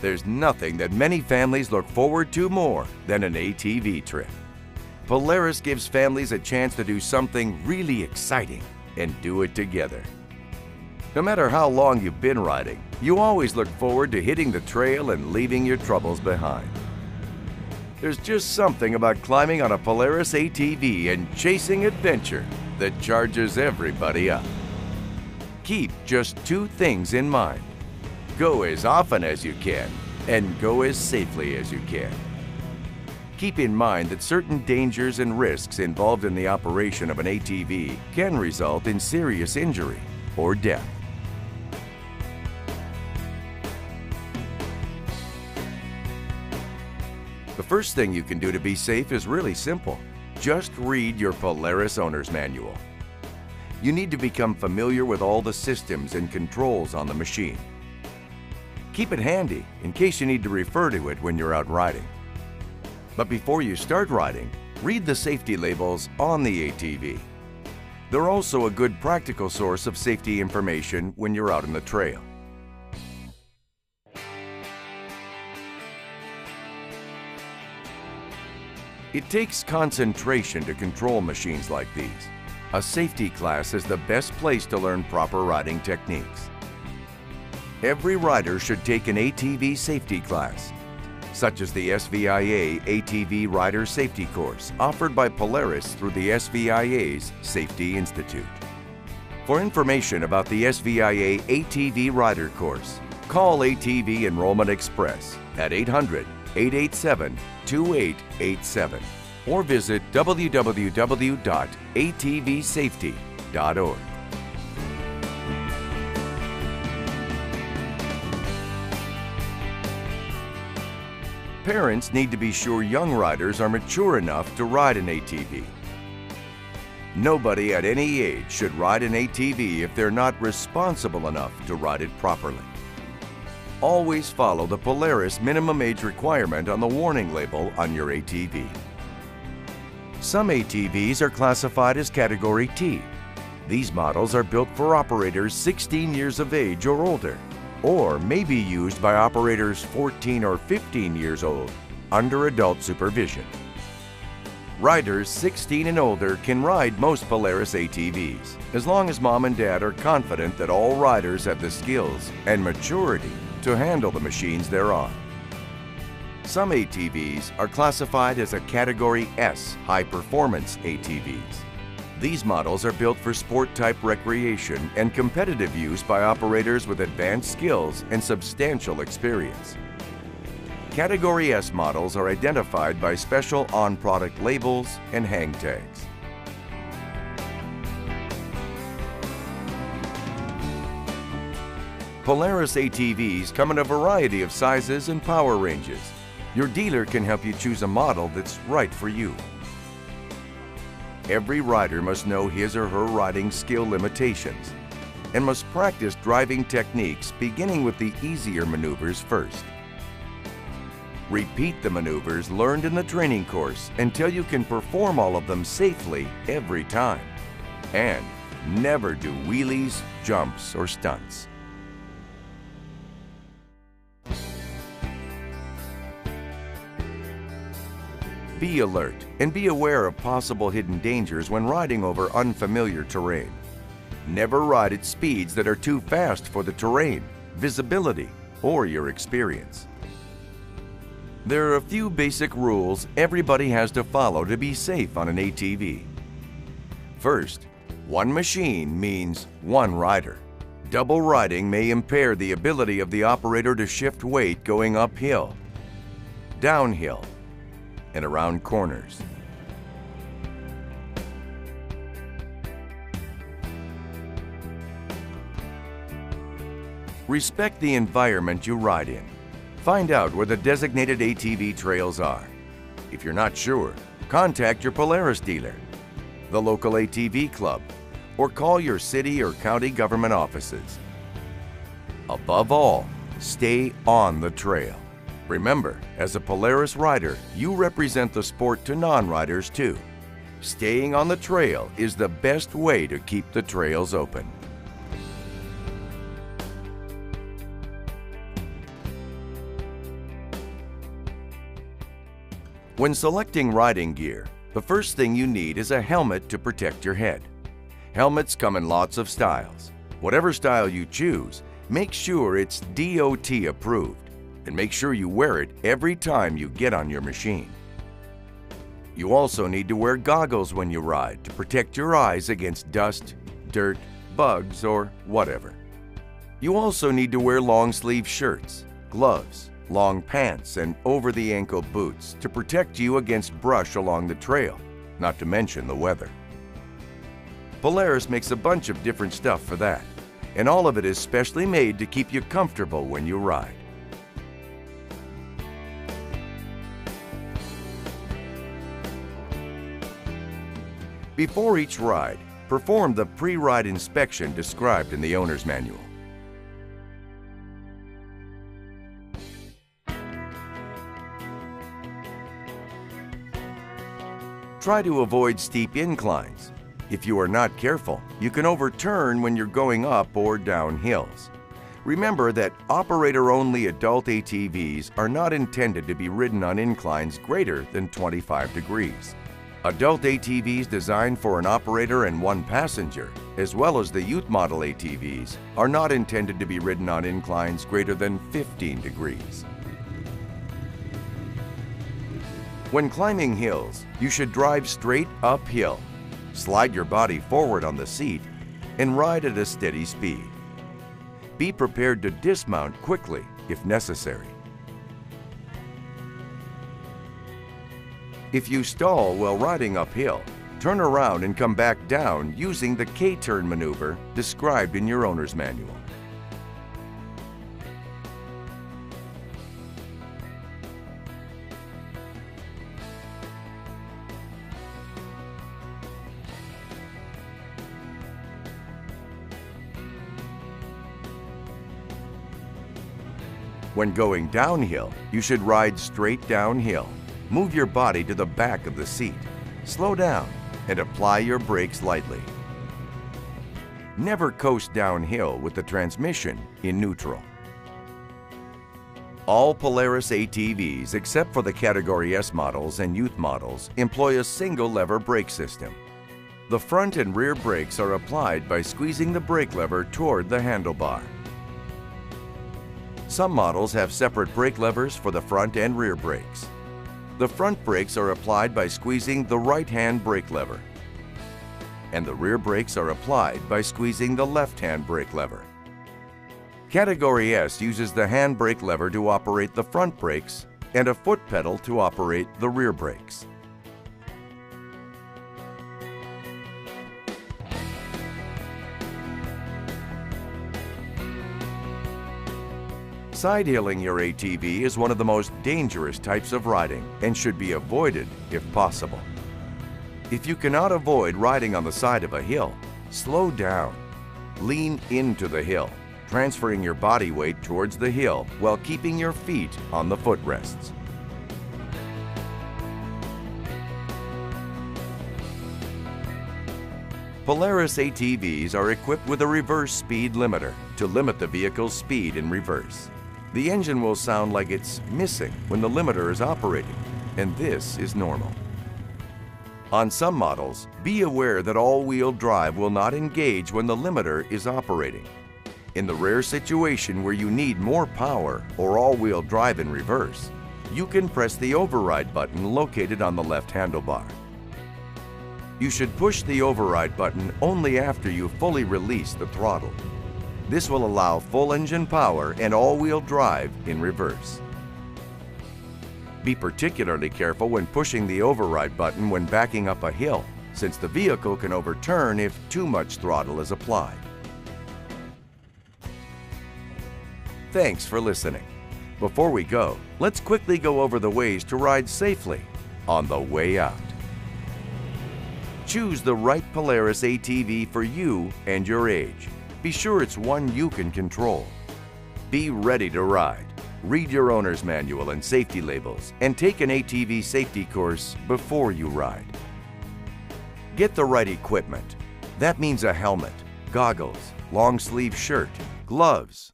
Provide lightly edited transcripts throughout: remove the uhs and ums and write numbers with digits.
There's nothing that many families look forward to more than an ATV trip. Polaris gives families a chance to do something really exciting and do it together. No matter how long you've been riding, you always look forward to hitting the trail and leaving your troubles behind. There's just something about climbing on a Polaris ATV and chasing adventure that charges everybody up. Keep just two things in mind. Go as often as you can and go as safely as you can. Keep in mind that certain dangers and risks involved in the operation of an ATV can result in serious injury or death. The first thing you can do to be safe is really simple. Just read your Polaris Owner's Manual. You need to become familiar with all the systems and controls on the machine. Keep it handy in case you need to refer to it when you're out riding. But before you start riding, read the safety labels on the ATV. They're also a good practical source of safety information when you're out on the trail. It takes concentration to control machines like these. A safety class is the best place to learn proper riding techniques. Every rider should take an ATV safety class, such as the SVIA ATV Rider Safety Course offered by Polaris through the SVIA's Safety Institute. For information about the SVIA ATV Rider Course, call ATV Enrollment Express at 800-887-2887 or visit www.atvsafety.org. Parents need to be sure young riders are mature enough to ride an ATV. Nobody at any age should ride an ATV if they're not responsible enough to ride it properly. Always follow the Polaris minimum age requirement on the warning label on your ATV. Some ATVs are classified as Category T. These models are built for operators 16 years of age or older, or may be used by operators 14 or 15 years old under adult supervision. Riders 16 and older can ride most Polaris ATVs, as long as mom and dad are confident that all riders have the skills and maturity to handle the machines they're on. Some ATVs are classified as a Category S high-performance ATVs. These models are built for sport-type recreation and competitive use by operators with advanced skills and substantial experience. Category S models are identified by special on-product labels and hang tags. Polaris ATVs come in a variety of sizes and power ranges. Your dealer can help you choose a model that's right for you. Every rider must know his or her riding skill limitations and must practice driving techniques beginning with the easier maneuvers first. Repeat the maneuvers learned in the training course until you can perform all of them safely every time. And never do wheelies, jumps, or stunts. Be alert and be aware of possible hidden dangers when riding over unfamiliar terrain. Never ride at speeds that are too fast for the terrain, visibility, or your experience. There are a few basic rules everybody has to follow to be safe on an ATV. First, one machine means one rider. Double riding may impair the ability of the operator to shift weight going uphill, downhill, and around corners. Respect the environment you ride in. Find out where the designated ATV trails are. If you're not sure, contact your Polaris dealer, the local ATV club, or call your city or county government offices. Above all, stay on the trail. Remember, as a Polaris rider, you represent the sport to non-riders too. Staying on the trail is the best way to keep the trails open. When selecting riding gear, the first thing you need is a helmet to protect your head. Helmets come in lots of styles. Whatever style you choose, make sure it's DOT approved, and make sure you wear it every time you get on your machine. You also need to wear goggles when you ride to protect your eyes against dust, dirt, bugs, or whatever. You also need to wear long-sleeve shirts, gloves, long pants, and over-the-ankle boots to protect you against brush along the trail, not to mention the weather. Polaris makes a bunch of different stuff for that, and all of it is specially made to keep you comfortable when you ride. Before each ride, perform the pre-ride inspection described in the owner's manual. Try to avoid steep inclines. If you are not careful, you can overturn when you're going up or down hills. Remember that operator-only adult ATVs are not intended to be ridden on inclines greater than 25 degrees. Adult ATVs designed for an operator and one passenger, as well as the youth model ATVs, are not intended to be ridden on inclines greater than 15 degrees. When climbing hills, you should drive straight uphill, slide your body forward on the seat, and ride at a steady speed. Be prepared to dismount quickly if necessary. If you stall while riding uphill, turn around and come back down using the K-turn maneuver described in your owner's manual. When going downhill, you should ride straight downhill. Move your body to the back of the seat. Slow down and apply your brakes lightly. Never coast downhill with the transmission in neutral. All Polaris ATVs except for the Category S models and youth models employ a single lever brake system. The front and rear brakes are applied by squeezing the brake lever toward the handlebar. Some models have separate brake levers for the front and rear brakes. The front brakes are applied by squeezing the right-hand brake lever, and the rear brakes are applied by squeezing the left-hand brake lever. Category S uses the hand brake lever to operate the front brakes and a foot pedal to operate the rear brakes. Side-hilling your ATV is one of the most dangerous types of riding and should be avoided if possible. If you cannot avoid riding on the side of a hill, slow down. Lean into the hill, transferring your body weight towards the hill while keeping your feet on the footrests. Polaris ATVs are equipped with a reverse speed limiter to limit the vehicle's speed in reverse. The engine will sound like it's missing when the limiter is operating, and this is normal. On some models, be aware that all-wheel drive will not engage when the limiter is operating. In the rare situation where you need more power or all-wheel drive in reverse, you can press the override button located on the left handlebar. You should push the override button only after you fully release the throttle. This will allow full engine power and all-wheel drive in reverse. Be particularly careful when pushing the override button when backing up a hill, since the vehicle can overturn if too much throttle is applied. Thanks for listening. Before we go, let's quickly go over the ways to ride safely on the way out. Choose the right Polaris ATV for you and your age. Be sure it's one you can control. Be ready to ride. Read your owner's manual and safety labels and take an ATV safety course before you ride. Get the right equipment. That means a helmet, goggles, long sleeve shirt, gloves,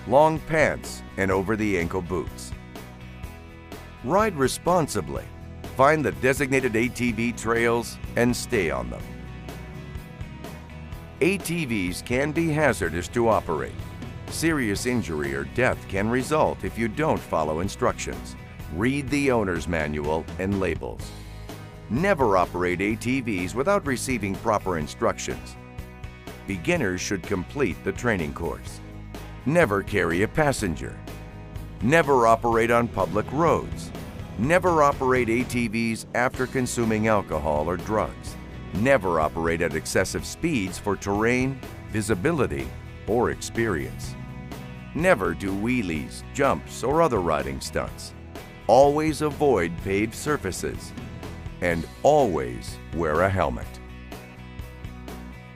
long pants, and over-the-ankle boots. Ride responsibly. Find the designated ATV trails and stay on them. ATVs can be hazardous to operate. Serious injury or death can result if you don't follow instructions. Read the owner's manual and labels. Never operate ATVs without receiving proper instructions. Beginners should complete the training course. Never carry a passenger. Never operate on public roads. Never operate ATVs after consuming alcohol or drugs. Never operate at excessive speeds for terrain, visibility, or experience. Never do wheelies, jumps, or other riding stunts. Always avoid paved surfaces. And always wear a helmet.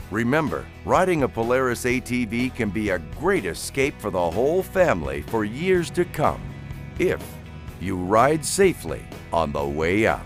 Remember, riding a Polaris ATV can be a great escape for the whole family for years to come, if you ride safely on the way out.